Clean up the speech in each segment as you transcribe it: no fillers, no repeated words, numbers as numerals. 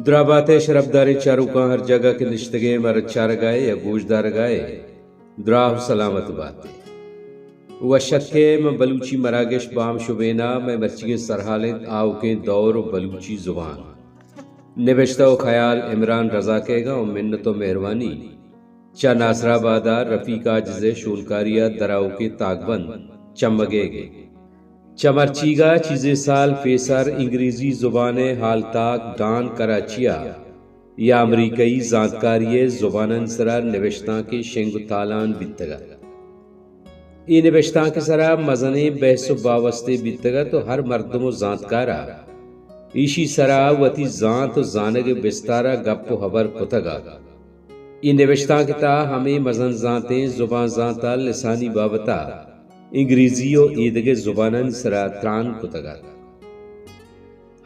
درابات شرفداری چاروکاں ہر جگہ کے نشتگے مر چار گائے یا گوشدار گائے دراہ سلامت باتے وشت کے میں بلوچی مراگش بام شبینا میں مرچی سرحالت آو کے دور بلوچی زبان نوشتہ و خیال عمران رضا کے گا و منت و مہربانی چا ناصر آبادار رفیقہ جزے شولکاریہ دراؤ کے تاغبند چمگے گے چمرچی گا چیزے سال فیسر انگریزی زبان حال تاک ڈان کراچیا یا امریکئی زانتکاری زبانن سرا نوشتاں کے شنگ تالان بیتگا یہ نوشتاں کے سرا مزنے بحث و باوستے بیتگا تو ہر مردم و زانتکارا ایشی سرا وتی زانت و زانگ بستارا گپ و حبر کتگا یہ نوشتاں کے تا ہمیں مزن زانتیں زبان زانتا لسانی بابتا انگریزی و ایدگے زبانن سرا تران کتگا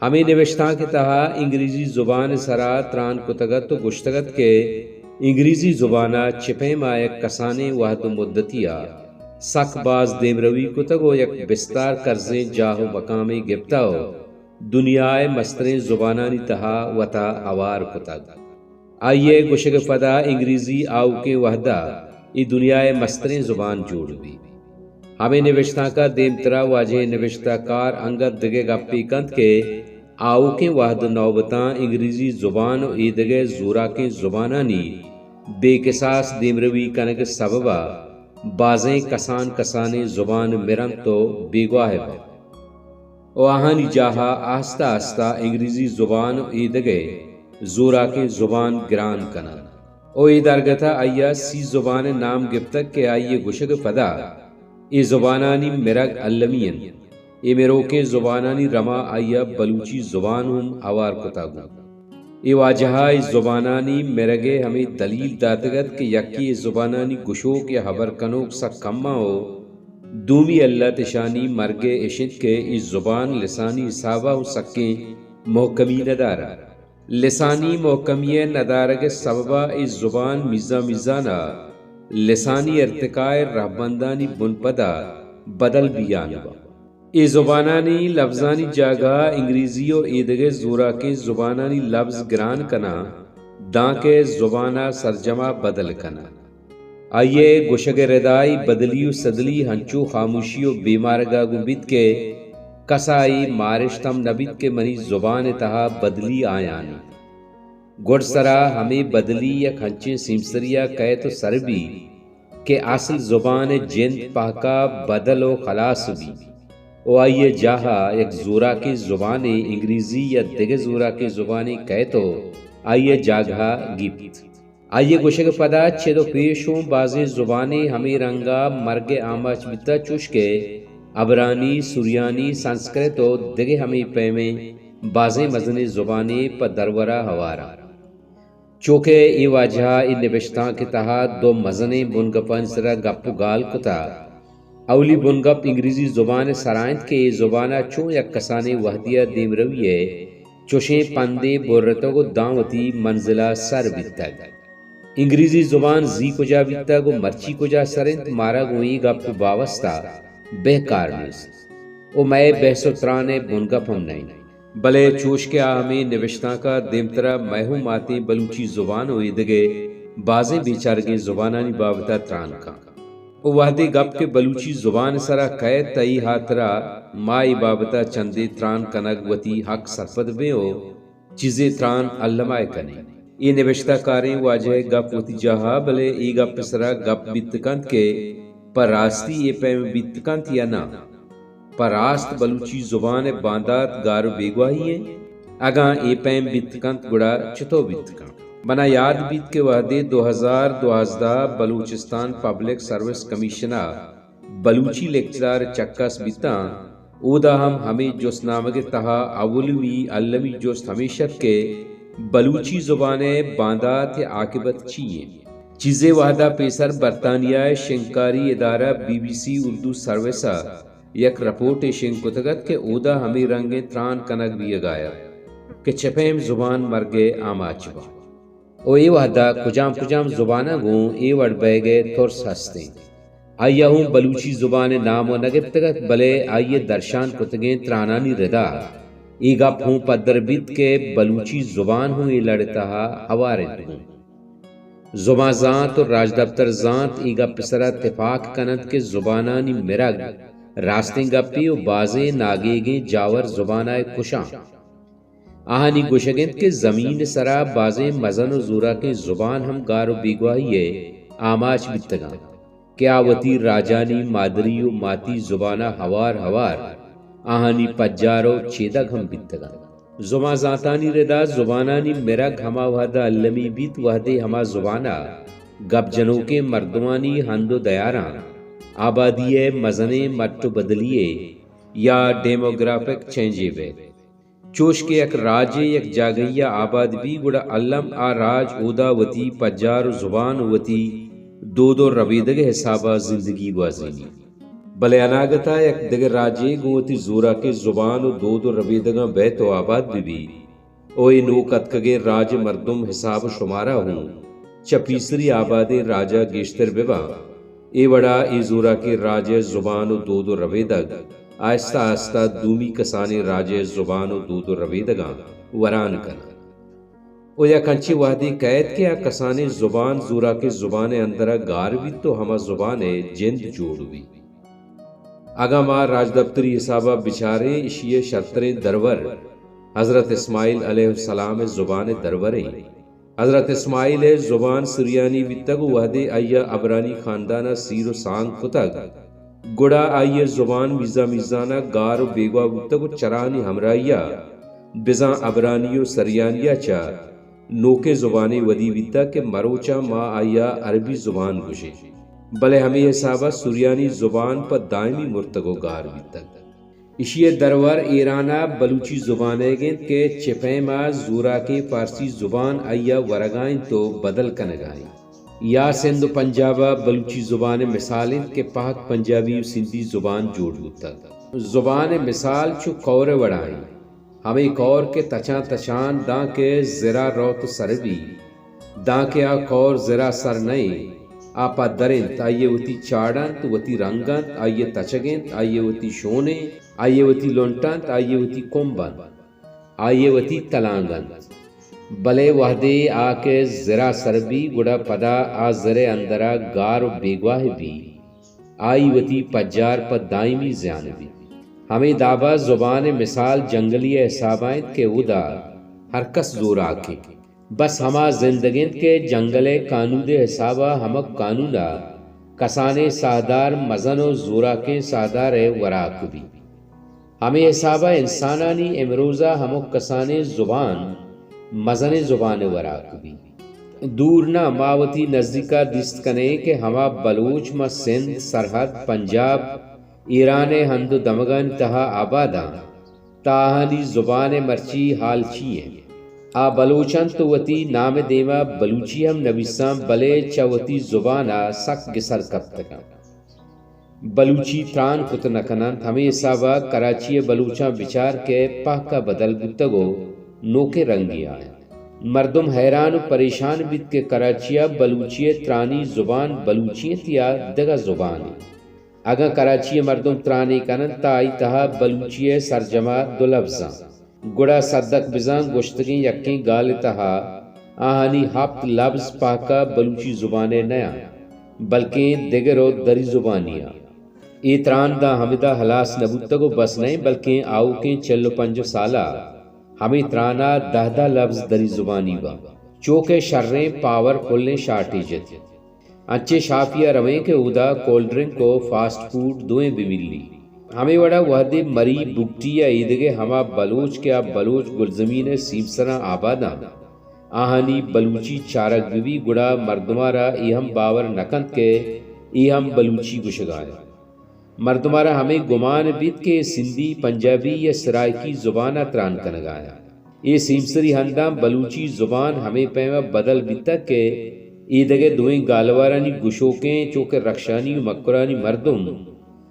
ہمیں نوشتاں کے تہا انگریزی زبان سرا تران کتگت تو گشتگت کے انگریزی زبانہ چپیں مائک کسانے وحد مدتیا سک باز دیمروی کتگو یک بستار کرزیں جاہو مقامی گپتاو دنیائے مستریں زبانانی تہا وطا آوار کتگ آئیے گشگ فدا انگریزی آو کے وحدہ ای دنیائے مستریں زبان جوڑ بھی ہمیں نوشتہ کا دیمترا واجہ نوشتہ کار انگت دگے گپی کند کے آو کے واحد نوبتاں انگریزی زبان و ایدگے زورا کے زبانانی بے قصاص دیمروی کنگ سببا بازیں کسان کسانے زبان مرن تو بے گواہ با و آہانی جاہا آہستہ آہستہ انگریزی زبان و ایدگے زورا کے زبان گران کنا او ایدارگتا آیا سی زبان نام گفتک کے آئیے گشگ فدا ای زبانانی مرگ علمین ای مروکے زبانانی رما آیا بلوچی زبان ہم آوار کتاگو ای واجہا ای زبانانی مرگے ہمیں دلیل داتگت کہ یکی ای زبانانی گشوک یا حبر کنوک سا کما ہو دومی اللہ تشانی مرگے اشد کے ای زبان لسانی صحابہ ہو سکیں محکمی ندارا لسانی محکمی ندارگ سببا ای زبان میزانا لسانی ارتقاء رہبندانی بنپدا بدل بیانبا ای زبانانی لفظانی جاگہ انگریزی و ایدگے زورا کے زبانانی لفظ گران کنا دان کے زبانہ سرجمہ بدل کنا آئیے گشگ ردائی بدلی و صدلی ہنچو خاموشی و بیمارگا گنبت کے کسائی مارشتم نبیت کے منی زبان تہا بدلی آیانی گڑ سرا ہمیں بدلی یا کھنچے سیمسریا کہے تو سر بھی کہ اصل زبان جند پاکا بدل و خلاص بھی او آئیے جاہا ایک زورا کی زبان انگریزی یا دگے زورا کی زبانی کہے تو آئیے جاگہ گپت آئیے گوشگ پدا چھے دو پیشوں بازیں زبانیں ہمیں رنگا مرگ آماچ بیتا چوش کے عبرانی سوریانی سنسکرت و دگے ہمیں پیمیں بازیں مزن زبانیں پا درورہ ہوارا چونکہ ای واجہ ای نوشتاں کے تحت دو مزنے بنگپن سرا گپ گال کتا اولی بنگپ انگریزی زبان سرائنت کے زبانہ چون یک کسانے وحدیہ دیم رویے چوشیں پندے بورتوں کو داوتی منزلہ سر بیتا انگریزی زبان زی کو جا بیتا گو مرچی کو جا سرنت مارا گوئی گپ باوستا بہکار نیست او میں بحث و ترانے بنگپ ہم نہیں بلے چوش کے آہمیں نوشتاں کا دیمترا محو ماتیں بلوچی زبان ہوئی دگے بازیں بیچارگیں زبانانی بابتا تران کا او وحدے گپ کے بلوچی زبان سرا قید تئی ہاترا مائی بابتا چندے تران کنگ وتی حق سرپد بے ہو چیزیں تران علمائے کنے یہ نوشتہ کاریں واجہ گپ وتی جہا بلے ای گپ سرا گپ بیتکند کے پر راستی یہ پیم بیتکند یا نا پر راست بلوچی زبان باندات گارو بیگواہی ہے اگاں اے پیم بیتکند گڑا چتو بیتکند بنا یاد بیت کے وحدے 2012 بلوچستان پبلک سروس کمیشنہ بلوچی لیکچرار چکس بیتاں اودا ہمیں جوس نامگ تہا اولوی علمی جوست ہمیشت کے بلوچی زبان باندات عاقبت چیئے چیزیں وحدہ پیسر برطانیہ شنکاری ادارہ BBC اردو سروسہ یک رپورٹ شنگ کتگت کے اودا ہمیں رنگیں تران کنگ بھی گایا کہ چپیم زبان مرگے آماچ با او ای وحدہ کجام زبانہ گوں ای وڑ بے گئے ترس ہستیں آئیہ ہوں بلوچی زبان نام و نگفتگت بلے آئیے درشان کتگیں ترانانی ردا ایگا پھوں پدر بیت کے بلوچی زبان ہوں یہ لڑتا ہوارد ہوں زبان زانت اور راج دفتر زانت ایگا پسرا اتفاق کنت کے زبانانی مرگ راستیں گپی و بازیں ناگیگیں جاور زبانائے کشاں آہانی گوشگند کے زمین سرا بازیں مزن و زورا کے زبان ہم گار و بیگواہی آماچ بیتگاں کیا وتی راجانی مادری و ماتی زبانہ ہوار ہوار آہانی پجارو چیدگ ہم بیتگاں زبان ذاتانی ردا زبانانی مرگ ہما وحدہ علمی بیت وحدے ہما زبانہ گب جنوں کے مردمانی ہند و دیاراں آبادی مزنے مٹ بدلیے یا ڈیموگرافک چینجے وے چوش کے یک راجے یک جاگیا آباد بھی گڑا علم آ راج اودا وتی پجار زبان وتی دو رویدگ حسابہ زندگی گوازینی بلے اناگتا یک دگر راجے گوتی زورا کے زبان و دو رویدگاں بیت و آباد بھی اوئی نو کتکگے راج مردم حساب شمارا ہوں چپیسری آباد راجہ گیشتر ببا اے وڑا اے زورا کے راج زبان و دو رویدگ آہستہ آہستہ دومی کسانے راجے زبان و دو رویدگاں وران کنا او یا کنچی وحدی قید کے یا کسانے زبان زورا کے زبان اندرہ گار بھی تو ہما زبان جند جوڑ بھی اگا ماں راج دفتری حسابہ بچارے اشیے شرطریں درور حضرت اسماعیل علیہ السلام زبان دروریں حضرت اسماعیل زبان سریانی بیتگ وحدے آئیا عبرانی خاندانہ سیر و سانگ کتگ گڑا آئیے زبان میزا میزانہ گار و بیگوا بیتگ چرانی ہمراہیا بزاں عبرانی و سریانیا چا نوکے زبانی ودی بیتا کہ مروچا ماں آئیا عربی زبان گشے بلے ہمیں حسابہ سریانی زبان پر دائمی مرتگو گار بیتگ اشیے درور ایرانہ بلوچی زبانے گند کے چپیں ماں زورا کے فارسی زبان آئیا ورگائیں تو بدل کنگائیں یا سندھ پنجابہ بلوچی زبان مثال کے پاک پنجابی و سندھی زبان جوڑ ہوتا زبان مثال چو کور وڑائیں ہمیں کور کے تچاں تچان داں کے زرا روت سربی داں کے آ کور زرا سر نہیں آپا درنت آئیے وتی چاڑنت وتی رنگنت آئیے تچگنت آئیے وتی شونے آئیے وتی لونٹنت آئیے وتی کومبنت آئیے وتی تلانگنت بلے وحدے آ کے زرا سربی گڑا پدا آ زرے اندرہ گار و بیگواہ بھی آئی وتی پجار پر دائمی زیان بھی ہمیں دابا زبان مثال جنگلی حسابائیں کے ادا ہر کس زور آکے بس ہما زندگین کے جنگل قانون حسابہ ہمک قانونہ کسانے سادار مزن و زورا کے سادار وراک بھی ہمیں حسابہ انسانانی امروزہ ہمک کسانے زبان مزن زبان وراک بھی دور نہ ماوتی نزدیکا دست کنے کہ ہما بلوچ ما سندھ سرحد پنجاب ایران ہند دمگن تہا آباداں تاہانی زبان مرچی حال چیئے آ بلوچن تو وتی نام دیما بلوچی ہم نبیساں بلے چوتی زبانا سک گسر کب تکا بلوچی تران کت نکنن ہمیں حسابہ کراچی بلوچاں بچار کے پاہ کا بدل بتگو نوکے رنگی آئے مردم حیران و پریشان بیت کے کراچیہ بلوچی ترانی زبان بلوچی تیا دگا زبانی اگا کراچی مردم ترانی کنن تا آئی تہا بلوچی سرجمہ دو لفظاں گڑا صدق بزان گشتگیں یقین گال تہا آہانی ہفت لفظ پاکا بلوچی زبانے نیا بلکہ دگرو دری زبانیا ایتران دا ہمدہ حلاس نبوتگو بس نہیں بلکہ آؤ کے 45 سالہ ہمیں ترانا 10 لفظ دری زبانی با چوکے شریں پاور کھلنے شارٹی جت اچھے شافیہ رویں کے ادا کولڈ ڈرنک کو فاسٹ فوڈ دوئیں بھی ملی ہمیں وڑا وحدے مری بکٹی یا عیدگے ہما بلوچ کے آپ بلوچ گلزمین سیمسرہ آباداں آہانی بلوچی چارک بھی گڑا مردمارا ای ہم باور نکند کے ای ہم بلوچی گشگایا مردمارا ہمیں گمان بیت کے سندھی پنجابی یا سرائکی زبانہ تران کنگایا یہ سیمسری ہنداں بلوچی زبان ہمیں پیما بدل بیتا کہ ایدگے دوئیں گالوارانی گشوکیں چوکے رکشانی و مکرانی مردم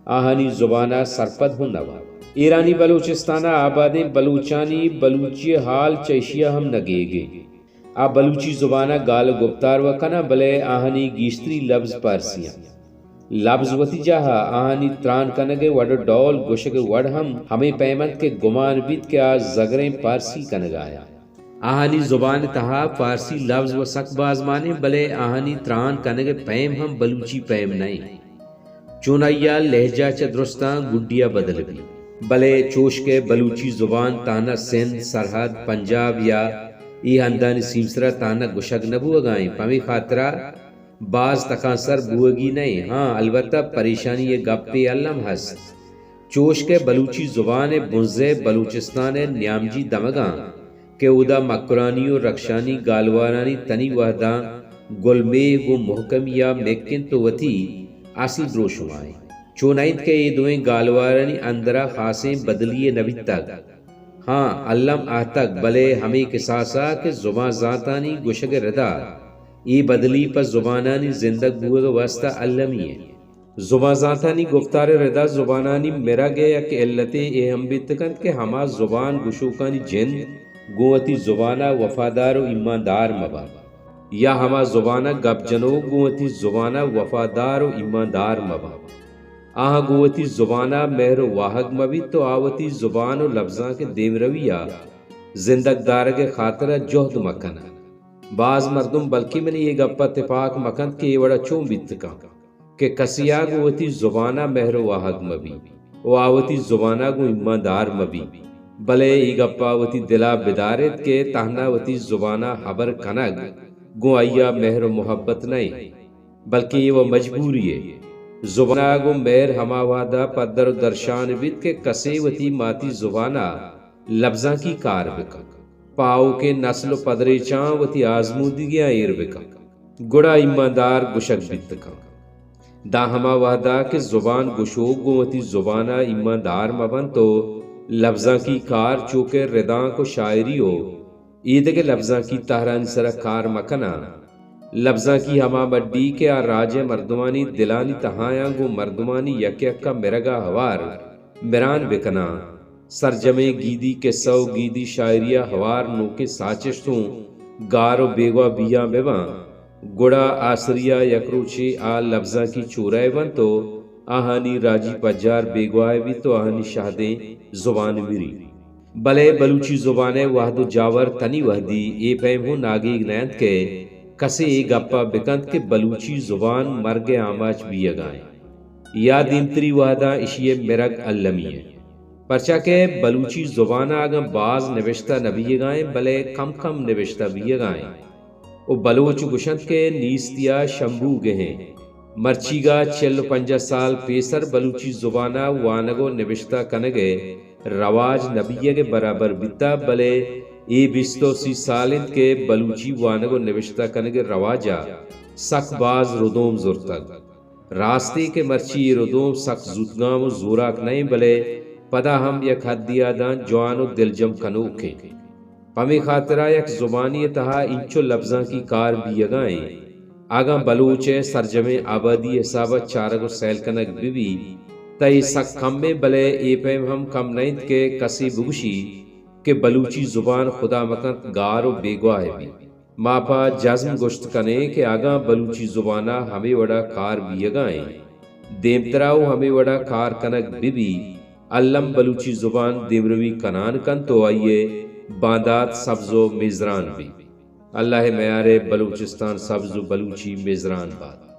آہانی زبانہ سرپد ہوں نوا ایرانی بلوچستانہ آبادیں بلوچانی بلوچی حال چیشیہ ہم نگے گے آ بلوچی زبانہ گال گفتار وکنا بلے آہانی گیشتری لفظ پارسیاں لفظ وتی جاہا آہانی تران کنگے وڈ ڈول گوشگ وڈ ہمیں پیمند کے گمان بیت کے آج زگریں پارسی کنگ آیا آہانی زبان تہا فارسی لفظ و سک باز مانے بلے آہانی تران کنگے پیم ہم بلوچی پیم نہیں چون ایا لہجہ چدرستان گڈیا بدل بھی بلے چوش کے بلوچی زبان تانا سندھ سرحد پنجاب یا ای ہندانی سیمسرا تانا گشگ نبو اگائیں پمی خاطرہ باز تکانسر بوگی نہیں ہاں البتہ پریشانی یہ گپے علم ہست چوش کے بلوچی زبان بنزے بلوچستان نیامجی دمگاں کہ ادا مکرانی و رکشانی گالوارانی تنی وحداں گلمے و محکم یا میکن تو وتی اصل دروشمائیں چونائند کے یہ دوئیں گالوارانی اندرہ خاصیں بدلیے نبی تک ہاں علم آتک بلے ہمیں کساسا کہ زبان ذاتانی گشگ ردا ای بدلی پر زبانانی زندگ بوگ واسطہ علمی ہے زبان ذاتانی گفتار ردا زبانانی میرا گیا کہ علت اے ہم بیتکن کہ ہما زبان گشوکانی جند گوتی زبانہ وفادار و ایماندار مبا یا ہما زبانہ گب جنو گوتی زبانہ وفادار و ایماندار مبا آہا گوتی زبانہ مہر و واحق مبی تو آوتی زبان و لفظاں کے دیم رویہ زندگ دار کے خاطرہ جہد مکنا بعض مردم بلکہ میں نے یہ گپا اتفاق مکند کہ یہ وڑا چون بیتکا کہ کسیا گوتی زبانہ مہر و واحق مبی و آوتی زبانہ گو ایماندار مبی بلے ای گپا وتی دلا بدارت کے تہنا وتی زبانہ حبر کنگ گو آیا مہر و محبت نہیں بلکہ یہ وہ مجبوری ہے زبانہ گو مہر ہما وعدہ پدر و درشان بیت کے کسے وتی ماتی زبانہ لفظاں کی کار بکا پاؤ کے نسل و پدرے چاں وتی آزمودگیاں ایر بکا گڑا ایماندار گشک بیت کا دا ہما وعدہ کہ زبان گشوگ گو وتی زبانہ ایماندار مبن تو لفظاں کی کار چوکے رداں کو شاعری ہو عید کے لفظاں کی تہران سرا کار مکنا لفظاں کی ہما مڈی کے آ راج مردمانی دلانی تہایاں گو مردمانی یک یک کا مرگا ہوار مران بکنا سرجمے گیدی کے سو گیدی شاعریہ ہوار نو کے ساچشتوں گارو بیگوا بیا بیواں گڑا آسریہ یکروچے آ لفظاں کی چورائے ون تو آہانی راجی پجار بیگوائے بھی تو آہانی شہدیں زبان میری بلے بلوچی زبانیں وحد و جاور تنی وحدی اے پیم ہو ناگیگ نیند کے کسے ای گپا بکند کے بلوچی زبان مرگ آماچ بھی اگائیں یا دیمتری وحدہ اشیے مرگ علمی ہے پرچہ کہ بلوچی زبان آگا باز نوشتہ نبی اگائیں بلے کم کم نوشتہ بھی اگائیں او بلوچ گشند کے نیستیا شمبو گہیں مرچی گا 45 سال پیسر بلوچی زبانہ وانگو نوشتہ کنگے رواج نبی کے برابر بیتا بلے ای 20 سالند کے بلوچی وانگو نوشتہ کنگے رواجہ سک باز ردوم زورتگ راستے کے مرچی ردوم سک زودگام و زوراک نہیں بلے پدا ہم یک حدیہ دان جوان و دلجم کنوکے پمی خاطرہ یک زبانی تہا انچو لفظاں کی کار بھی اگائیں آگاں بلوچے سرجمے آبادی حسابہ چارگو سیل کنک بھی تئی سک کم میں بلے اے پیم ہم کم نیند کے کسی بگشی کہ بلوچی زبان خدا مکند گار و بیگواہ بھی ماپا جزم گشت کنے کہ آگاں بلوچی زبانہ ہمیں وڑا کار بھی اگائیں دیمتراؤ ہمیں وڑا کار کنک بھی علم بلوچی زبان دیمروی کنان کن تو آئیے باندات سبز و میزران بھی اللہ میارے بلوچستان سبز و بلوچی میزران باد